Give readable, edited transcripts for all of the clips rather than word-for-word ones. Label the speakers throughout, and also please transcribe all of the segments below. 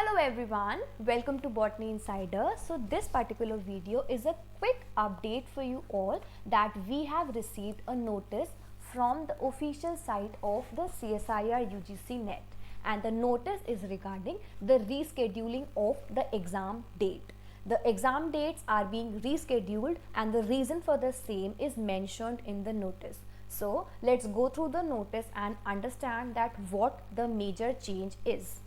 Speaker 1: Hello everyone, welcome to Botany Insider. So this particular video is a quick update for you all that we have received a notice from the official site of the CSIR UGC NET, and the notice is regarding the rescheduling of the exam date. The exam dates are being rescheduled and the reason for the same is mentioned in the notice. So let's go through the notice and understand that what the major change is.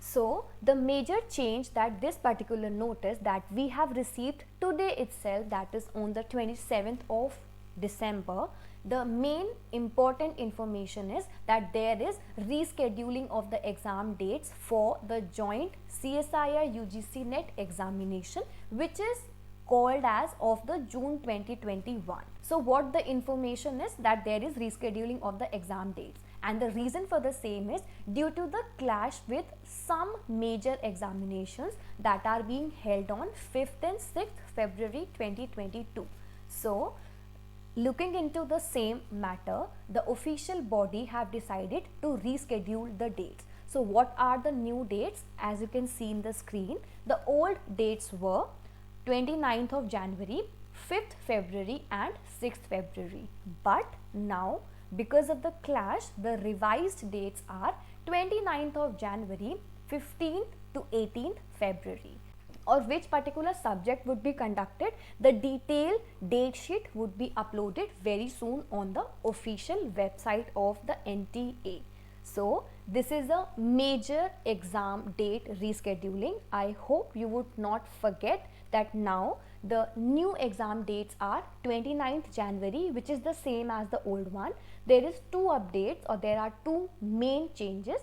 Speaker 1: So the major change that this particular notice that we have received today itself, that is on the 27th of December, the main important information is that there is rescheduling of the exam dates for the joint CSIR UGC NET examination, which is called as of the June 2021. So what the information is that there is rescheduling of the exam dates, and the reason for the same is due to the clash with some major examinations that are being held on 5th and 6th February 2022. So looking into the same matter, the official body have decided to reschedule the dates. So what are the new dates? As you can see in the screen, the old dates were 29th of January, 5th February and 6th February. But now, because of the clash, the revised dates are 29th of January, 15th to 18th February. Or which particular subject would be conducted, the detailed date sheet would be uploaded very soon on the official website of the NTA. So this is a major exam date rescheduling. I hope you would not forget that now the new exam dates are 29th January, which is the same as the old one. There is two updates, or there are two main changes,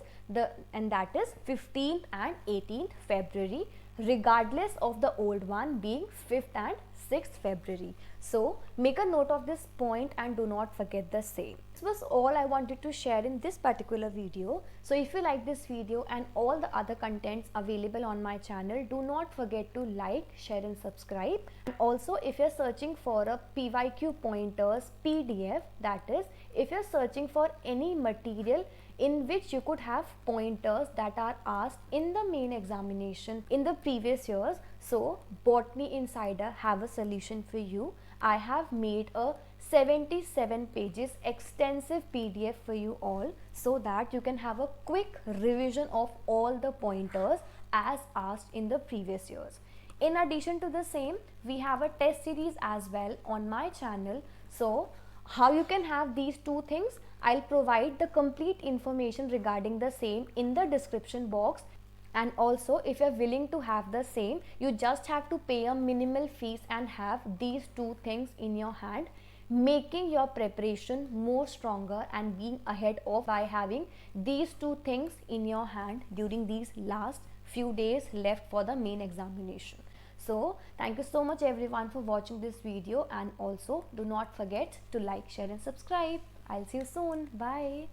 Speaker 1: and that is 15th and 18th February, regardless of the old one being 5th and 6th February. So make a note of this point and do not forget the same. This was all I wanted to share in this particular video. So if you like this video and all the other contents available on my channel, do not forget to like, share and subscribe. And also, if you're searching for a PYQ pointers PDF, that is, if you're searching for any material in which you could have pointers that are asked in the main examination in the previous years, so Botany Insider have a solution for you. I have made a 77 pages extensive PDF for you all, so that you can have a quick revision of all the pointers as asked in the previous years. In addition to the same, we have a test series as well on my channel. So how you can have these two things, I'll provide the complete information regarding the same in the description box. And also, if you're willing to have the same, you just have to pay a minimal fees and have these two things in your hand, making your preparation more stronger and being ahead of by having these two things in your hand during these last few days left for the main examination. So thank you so much everyone for watching this video, and also do not forget to like, share and subscribe. I'll see you soon. Bye.